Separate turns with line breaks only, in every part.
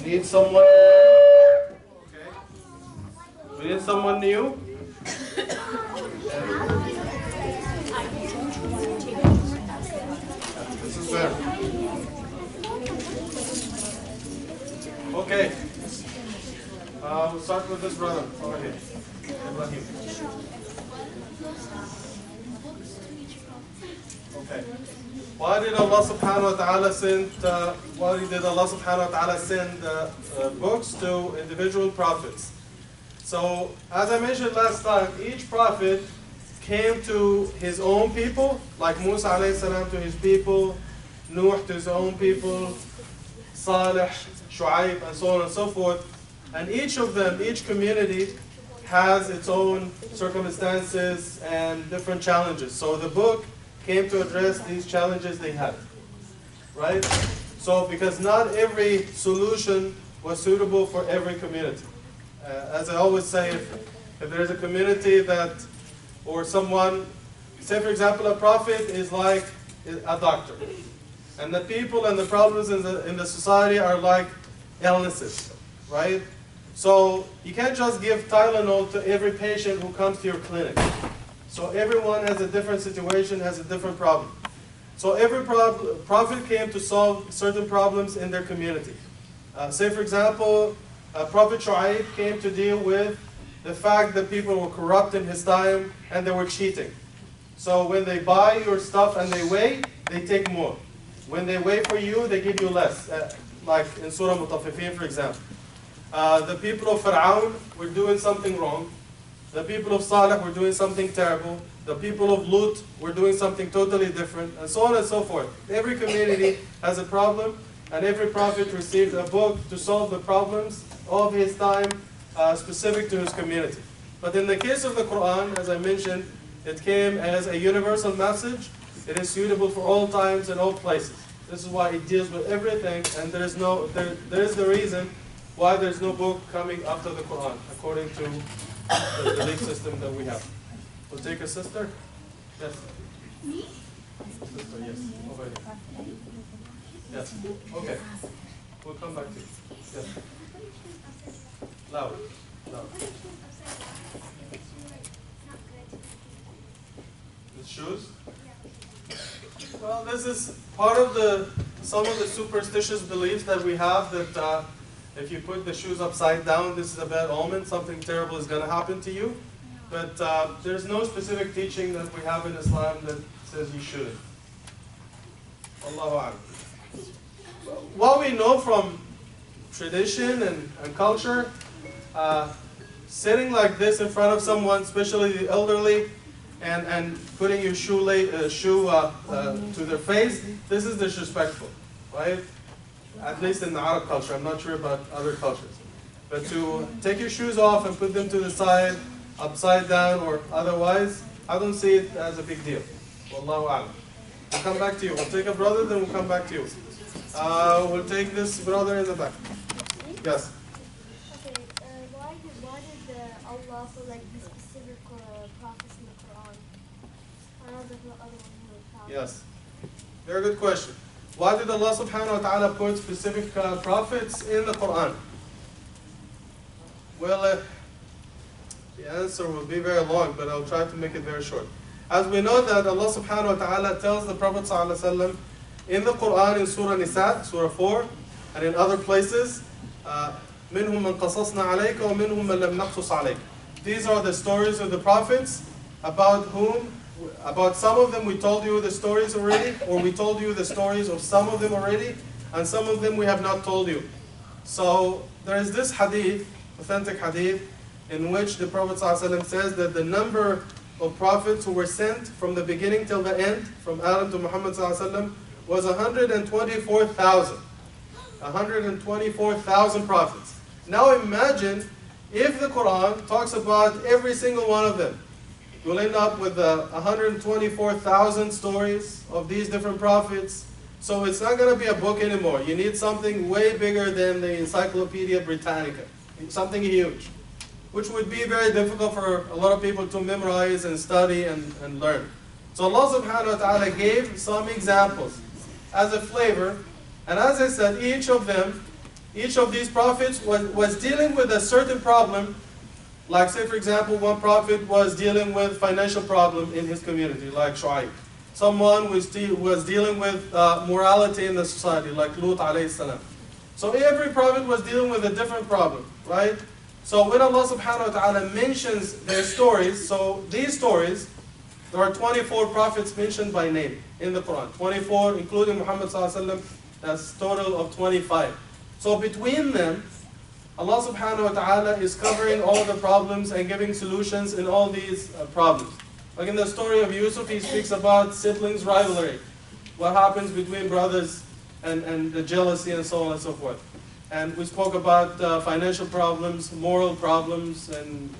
We need someone. Okay. We need someone new. This is better. Okay. We'll start with this brother over here. Ibrahim. Okay. Why did Allah subhanahu wa ta'ala send books to individual prophets? So, as I mentioned last time, each prophet came to his own people, like Musa alayhi salam to his people, Nuh to his own people, Salih, Shu'aib, and so on and so forth. And each of them, each community, has its own circumstances and different challenges. So the book came to address these challenges they had, right? So because not every solution was suitable for every community. As I always say, if there's a community that, or someone, say for example, a prophet is like a doctor. And the people and the problems in the society are like illnesses, right? So you can't just give Tylenol to every patient who comes to your clinic. So everyone has a different situation, has a different problem. So every prophet came to solve certain problems in their community. Say for example, Prophet Shu'aib came to deal with the fact that people were corrupt in his time and they were cheating. So when they buy your stuff and they weigh, they take more. When they weigh for you, they give you less. Like in Surah Mutaffifin, for example. The people of Fir'aun were doing something wrong. The people of Salih were doing something terrible. The people of Lut were doing something totally different, and so on and so forth. Every community has a problem, and every prophet received a book to solve the problems of his time specific to his community. But in the case of the Quran, as I mentioned, it came as a universal message. It is suitable for all times and all places. This is why it deals with everything, and there is the reason why there's no book coming after the Quran, according to the belief system that we have. We'll take a sister. Yes. Me? Sister, yes. Over here. Yes. Okay. We'll come back to you. Yes. Loud. Loud. The shoes? Well, this is part of some of the superstitious beliefs that we have that if you put the shoes upside down, this is a bad omen, something terrible is going to happen to you. But there's no specific teaching that we have in Islam that says you shouldn't. Allahu A'lam. What we know from tradition and culture, sitting like this in front of someone, especially the elderly, and putting your shoe to their face, this is disrespectful, right? At least in the Arab culture. I'm not sure about other cultures. But to take your shoes off and put them to the side, upside down or otherwise, I don't see it as a big deal. Wallahu a'lam. We'll come back to you. We'll take a brother, then we'll come back to you. We'll take this brother in the back. Yes?
Okay, why did Allah select the specific prophets in the Quran? I know there's no other one who
Yes. Very good question. Why did Allah subhanahu wa ta'ala put specific prophets in the Quran? Well, the answer will be very long, but I'll try to make it very short. As we know that Allah subhanahu wa ta'ala tells the Prophet sallallahu alaihi wasallam in the Quran in Surah Nisa, Surah 4, and in other places, مِنْهُمْ مَنْ قَصَصْنَا عَلَيْكَ وَمِنْهُمْ مَنْ لَمْ نَقْصُصْ عَلَيْكَ. These are the stories of the prophets about some of them we told you the stories already, or we told you the stories of some of them already, and some of them we have not told you. So there is this hadith, authentic hadith, in which the Prophet ﷺ says that the number of prophets who were sent from the beginning till the end, from Adam to Muhammad ﷺ, was 124,000. 124,000 prophets. Now imagine if the Quran talks about every single one of them. You'll end up with 124,000 stories of these different prophets. So it's not going to be a book anymore. You need something way bigger than the Encyclopedia Britannica. Something huge. Which would be very difficult for a lot of people to memorize and study and learn. So Allah subhanahu wa ta'ala gave some examples as a flavor. And as I said, each of them Each of these prophets was dealing with a certain problem. Like say for example, one prophet was dealing with financial problem in his community, like Shu'aib. Someone was dealing with morality in the society, like Lut alayhi salam. So every prophet was dealing with a different problem, right? So when Allah subhanahu wa ta'ala mentions their stories, so these stories, there are 24 prophets mentioned by name in the Quran. 24, including Muhammad sallallahu alaihi wasallam, that's total of 25. So between them, Allah subhanahu wa ta'ala is covering all the problems and giving solutions in all these problems. Like in the story of Yusuf, he speaks about siblings rivalry, what happens between brothers and the jealousy and so on and so forth. And we spoke about financial problems, moral problems, and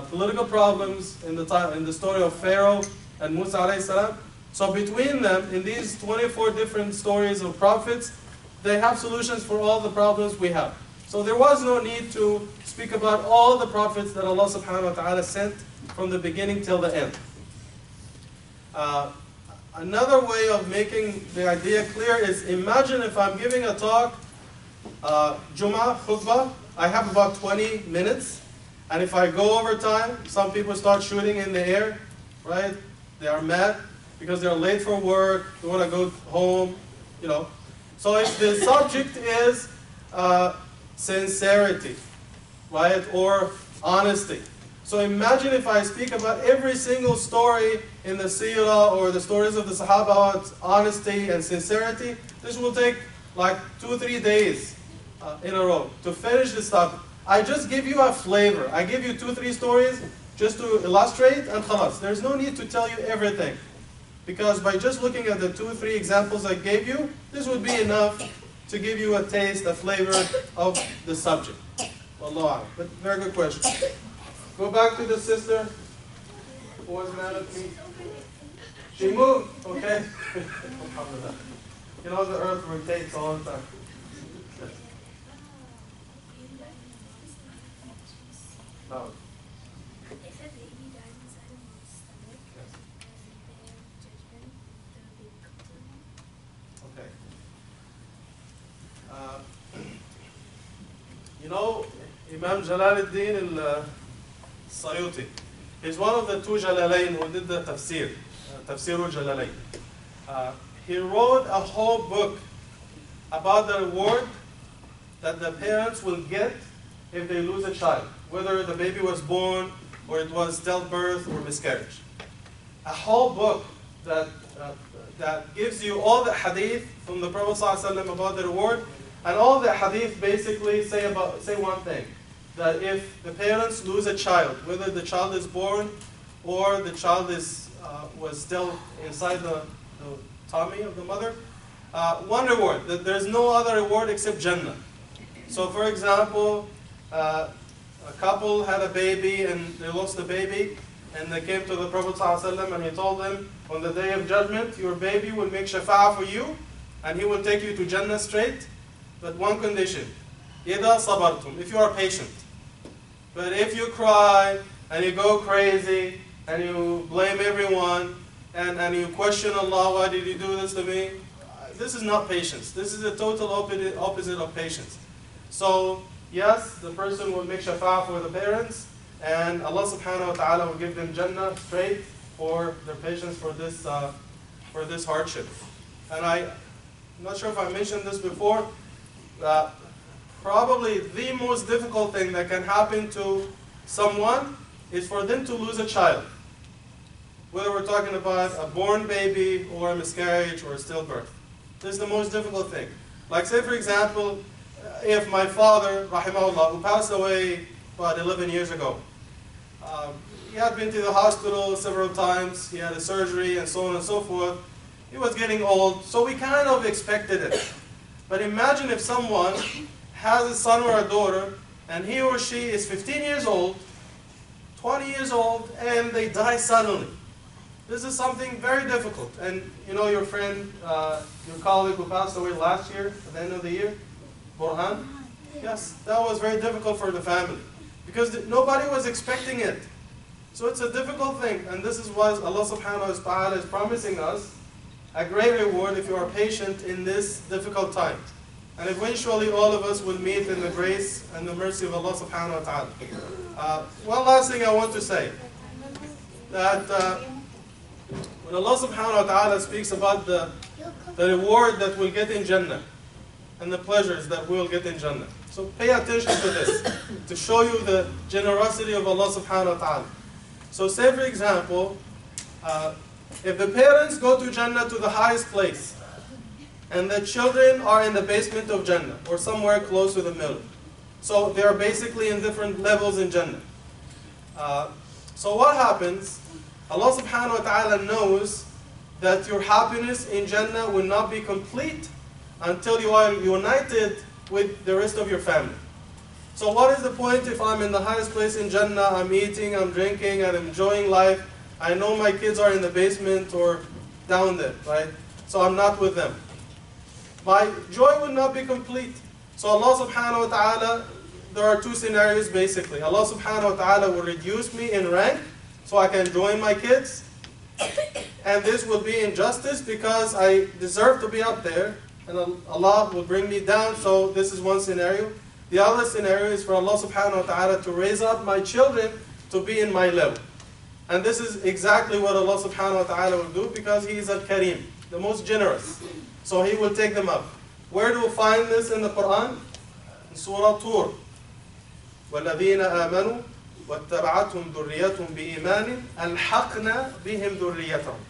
political problems in the story of Pharaoh and Musa alayhi salam. So between them, in these 24 different stories of prophets, they have solutions for all the problems we have. So there was no need to speak about all the prophets that Allah subhanahu wa ta'ala sent from the beginning till the end. Another way of making the idea clear is, imagine if I'm giving a talk, Jum'ah, khutbah, I have about 20 minutes, and if I go over time, some people start shooting in the air, right? They are mad because they're late for work, they want to go home, you know. So if the subject is sincerity, right, or honesty. So imagine if I speak about every single story in the seerah or the stories of the Sahaba about honesty and sincerity. This will take like 2-3 days in a row to finish this topic. I just give you a flavor. I give you 2-3 stories just to illustrate and khalas. There's no need to tell you everything. Because by just looking at the 2-3 examples I gave you, this would be enough to give you a taste, a flavor of the subject. Wallahu a'lam. But very good question. Go back to the sister who was mad at me. She moved, okay? You know the earth rotates all the time. No.
If a baby dies inside a mom's stomach,
Yes.
their judgment, the baby comes to them.
Okay. You know, Imam Jalaluddin al-Sayuti, he's one of the two Jalalain who did the tafsir, Tafsirul Jalalain. He wrote a whole book about the reward that the parents will get if they lose a child, whether the baby was born or it was stillbirth or miscarriage. A whole book that gives you all the hadith from the Prophet ﷺ about the reward, and all the hadith basically say one thing, that if the parents lose a child, whether the child is born or the child was still inside the tummy of the mother, one reward, that there's no other reward except Jannah. So for example, a couple had a baby and they lost the baby, and they came to the Prophet ﷺ and he told them, on the day of judgment, your baby will make shafa'ah for you and he will take you to Jannah straight, but one condition, إِذَا صَبَرْتُمْ, if you are patient. But if you cry and you go crazy and you blame everyone and you question Allah, why did you do this to me? This is not patience. This is the total opposite of patience. So yes, the person will make shafa'ah for the parents, and Allah subhanahu wa ta'ala will give them Jannah straight for their patience for this hardship. And I'm not sure if I mentioned this before, probably the most difficult thing that can happen to someone is for them to lose a child. Whether we're talking about a born baby or a miscarriage or a stillbirth. This is the most difficult thing. Like say for example, if my father, rahimahullah, who passed away about 11 years ago, he had been to the hospital several times, he had a surgery and so on and so forth. He was getting old, so we kind of expected it. But imagine if someone has a son or a daughter, and he or she is 15 years old, 20 years old, and they die suddenly. This is something very difficult. And you know your friend, your colleague who passed away last year, at the end of the year, Burhan? Yes, that was very difficult for the family. Because nobody was expecting it. So it's a difficult thing. And this is what Allah subhanahu wa ta'ala is promising us, a great reward if you are patient in this difficult time. and eventually all of us will meet in the grace and the mercy of Allah subhanahu wa ta'ala. One last thing I want to say, that when Allah subhanahu wa ta'ala speaks about the reward that we'll get in Jannah, and the pleasures that we'll get in Jannah. So pay attention to this, to show you the generosity of Allah subhanahu wa ta'ala. So say for example, if the parents go to Jannah to the highest place, and the children are in the basement of Jannah, or somewhere close to the middle. So they are basically in different levels in Jannah. So what happens? Allah subhanahu wa ta'ala knows that your happiness in Jannah will not be complete until you are united with the rest of your family. So what is the point if I'm in the highest place in Jannah, I'm eating, I'm drinking, and enjoying life, I know my kids are in the basement or down there, right? So I'm not with them. My joy will not be complete. So Allah subhanahu wa ta'ala, there are two scenarios basically. Allah subhanahu wa ta'ala will reduce me in rank so I can join my kids. And this will be injustice because I deserve to be up there. And Allah will bring me down. So this is one scenario. The other scenario is for Allah subhanahu wa ta'ala to raise up my children to be in my level. And this is exactly what Allah subhanahu wa ta'ala will do because He is Al-Kareem, the most generous. So He will take them up. Where do we find this in the Quran? In Surah Tur. وَالَّذِينَ آمَنُوا وَاتَّبَعَتْهُمْ ذُرِّيَّتُهُمْ بِإِيمَانٍ أَلْحَقْنَا بِهِمْ ذُرِّيَّتَهُمْ.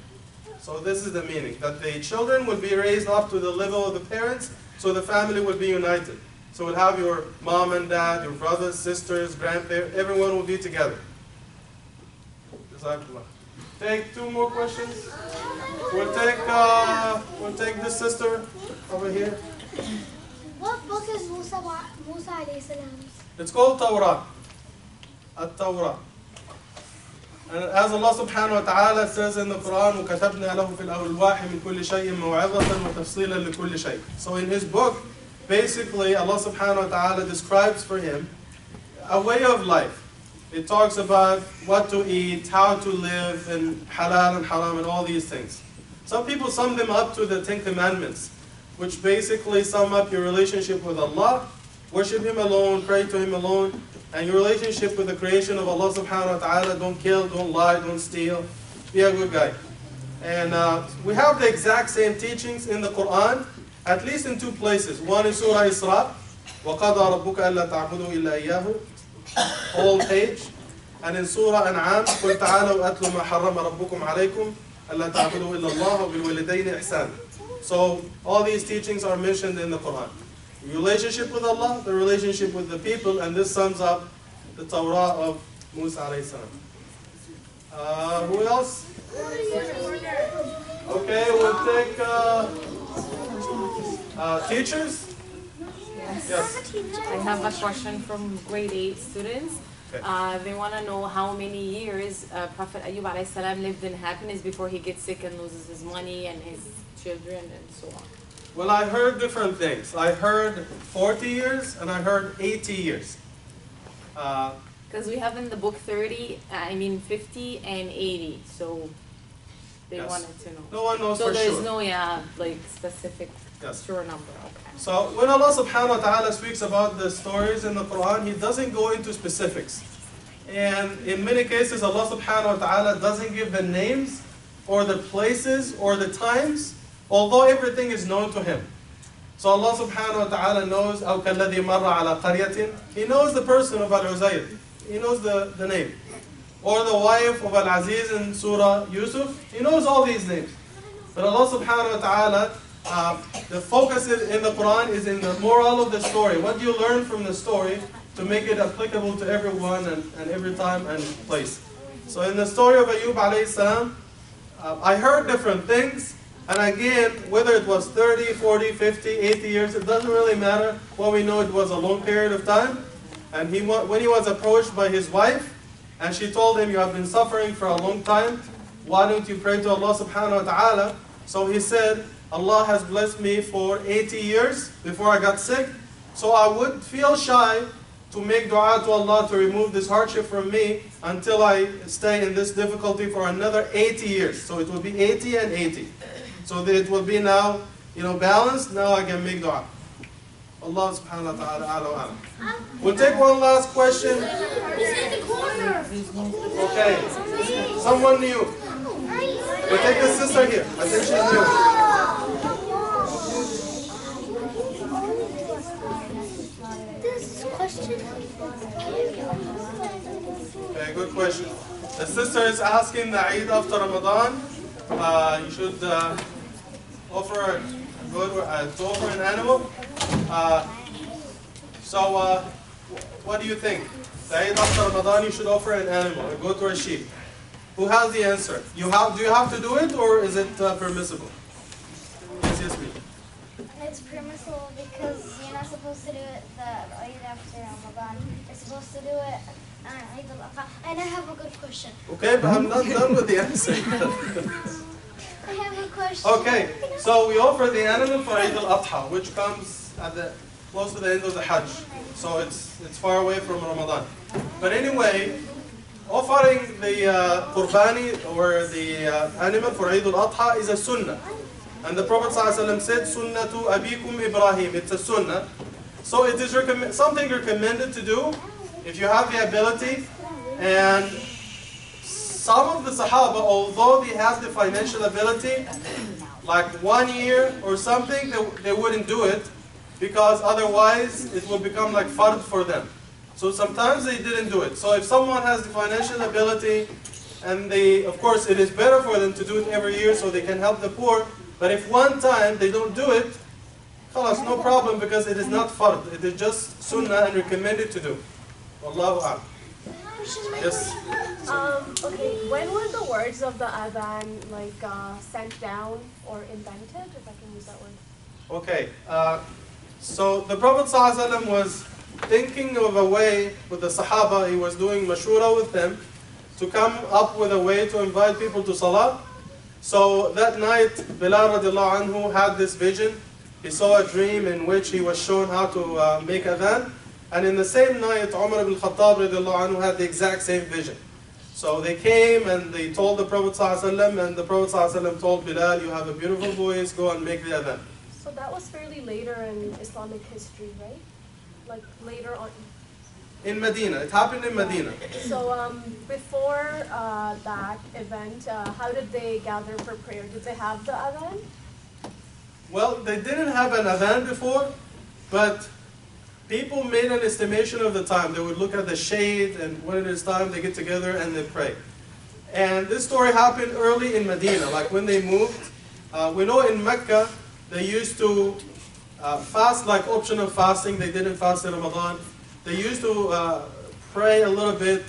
So this is the meaning, that the children will be raised up to the level of the parents, so the family will be united. So we'll have your mom and dad, your brothers, sisters, grandparents, everyone will be together. Take two more questions. We'll take this sister over here.
What book is Musa alayhi salam's?
It's called Torah. At-Torah. And as Allah subhanahu wa ta'ala says in the Quran, وَكَتَبْنَا لَهُ فِي الْأَوْلِ مِنْ كُلِّ شَيْءٍ مَوْعِظَةً وَتَفْصِيلًا لِكُلِّ شَيْءٍ. So in his book, basically Allah subhanahu wa ta'ala describes for him a way of life. It talks about what to eat, how to live, and halal and haram and all these things. Some people sum them up to the 10 Commandments, which basically sum up your relationship with Allah, worship Him alone, pray to Him alone, and your relationship with the creation of Allah subhanahu wa ta'ala. Don't kill, don't lie, don't steal, be a good guy. And we have the exact same teachings in the Quran, at least in two places. One is Surah Isra, وَقَضَى رَبُّكَ أَلَّا تَعْبُدُوا إِلَّا إِيَّاهُ, whole page. And in Surah An'am, قُلْ تَعَالَوْا أَتْلُوا مَا حَرَّمَ رَبُّكُمْ عَلَيْكُمْ أَلَّا تَعْبُدُوا إِلَّا اللَّهَ وَبِالْوَالِدَيْنِ إِحْسَانًا. So all these teachings are mentioned in the Quran. Relationship with Allah, the relationship with the people, and this sums up the Torah of Musa alayhi salam. Who else? Okay, we'll take teachers. Yes.
I have a question from grade 8 students.
Okay.
They want to know how many years Prophet Ayyub alayhi salam lived in happiness before he gets sick and loses his money and his children and so on.
Well, I heard different things. I heard 40 years and I heard 80 years.
Because we have in the book 50 and 80, so they
Yes.
wanted to know.
No one knows
So
for
there's
sure.
no specific
Yes.
sure number. Okay.
So when Allah subhanahu wa ta'ala speaks about the stories in the Quran, He doesn't go into specifics. And in many cases, Allah subhanahu wa ta'ala doesn't give the names or the places or the times, although everything is known to Him. So Allah subhanahu wa ta'ala knows, أَوْ كَالَّذِي مَرَّ عَلَى قَرْيَةٍ. He knows the person of Al-Uzayr. He knows the name. Or the wife of Al-Aziz in Surah Yusuf. He knows all these names. But Allah subhanahu wa ta'ala, the focus in the Quran is in the moral of the story. What do you learn from the story to make it applicable to everyone and every time and place? So in the story of Ayyub alayhi salam, I heard different things. And again, whether it was 30, 40, 50, 80 years, it doesn't really matter. What we know, it was a long period of time. And when he was approached by his wife, and she told him, you have been suffering for a long time, why don't you pray to Allah subhanahu wa ta'ala? So he said, Allah has blessed me for 80 years before I got sick, so I would feel shy to make dua to Allah to remove this hardship from me until I stay in this difficulty for another 80 years. So it will be 80 and 80. So that it will be now, balanced. Now I can make dua. Allah subhanahu wa ta'ala a'lam. We'll take one last question. Okay. Someone new. We'll take the sister here. I think she's new.
This question.
Okay, good question. The sister is asking the Eid after Ramadan. You should offer to offer an animal. So what do you think? The Eid after Ramadan, you should offer an animal or go to a sheep. Who has the answer? Do you have to do it, or is it permissible? Yes, me.
It's permissible because you're not supposed to do it the Eid after Ramadan. You're supposed to do it on Eid al-Adha. And I have a good question.
Okay, but I'm not done with the answer.
I have a question.
Okay, so we offer the animal for Eid al-Adha, which comes at close to the end of the Hajj. So it's far away from Ramadan. But anyway, offering the qurbani or the animal for Eid al-Adha is a sunnah. And the Prophet ﷺ said, Sunnatu abikum Ibrahim. It's a sunnah. So it is something recommended to do if you have the ability. And some of the Sahaba, although they have the financial ability, like 1 year or something, they wouldn't do it because otherwise it will become like fard for them. So sometimes they didn't do it. So if someone has the financial ability, and of course it is better for them to do it every year so they can help the poor. But if one time they don't do it, khalas, no problem because it is not fard. It is just sunnah and recommended to do. Wallahu a'lam. Yes.
Okay, when were the words of the adhan sent down or invented, if I can use that word?
Okay. So the Prophet ﷺ was thinking of a way with the Sahaba. He was doing mashura with them to come up with a way to invite people to salah. So that night, Bilal radiallahu anhu had this vision. He saw a dream in which he was shown how to make adhan. And in the same night, Umar ibn Khattab radiallahu anhu had the exact same vision. So they came and they told the Prophet ﷺ, and the Prophet ﷺ told Bilal, you have a beautiful voice, go and make the adhan.
So that was fairly later in Islamic history, right? Like later on.
In Medina, it happened in Medina.
So before that event, how did they gather for prayer? Did they have the adhan?
Well, they didn't have an adhan before, but people made an estimation of the time. They would look at the shade, and when it is time, they get together and they pray. And this story happened early in Medina, like when they moved. We know in Mecca, they used to fast like optional fasting. They didn't fast in Ramadan. They used to pray a little bit,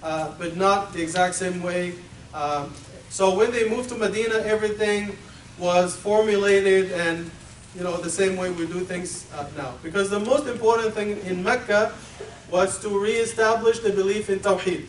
but not the exact same way. So when they moved to Medina, everything was formulated and the same way we do things now. Because the most important thing in Mecca was to re-establish the belief in Tawheed.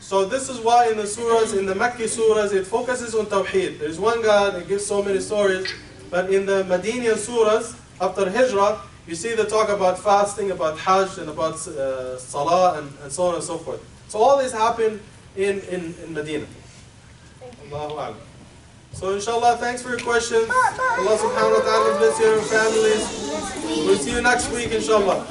So this is why in the surahs, in the Mecca surahs, it focuses on Tawheed. There's one God, it gives so many stories. But in the Medinian surahs, after Hijrah, you see they talk about fasting, about Hajj, and about Salah, and so on and so forth. So all this happened in Medina. Allahu Akbar. So inshallah, thanks for your questions. Allah subhanahu wa ta'ala bless you and your families. We'll see you next week inshallah.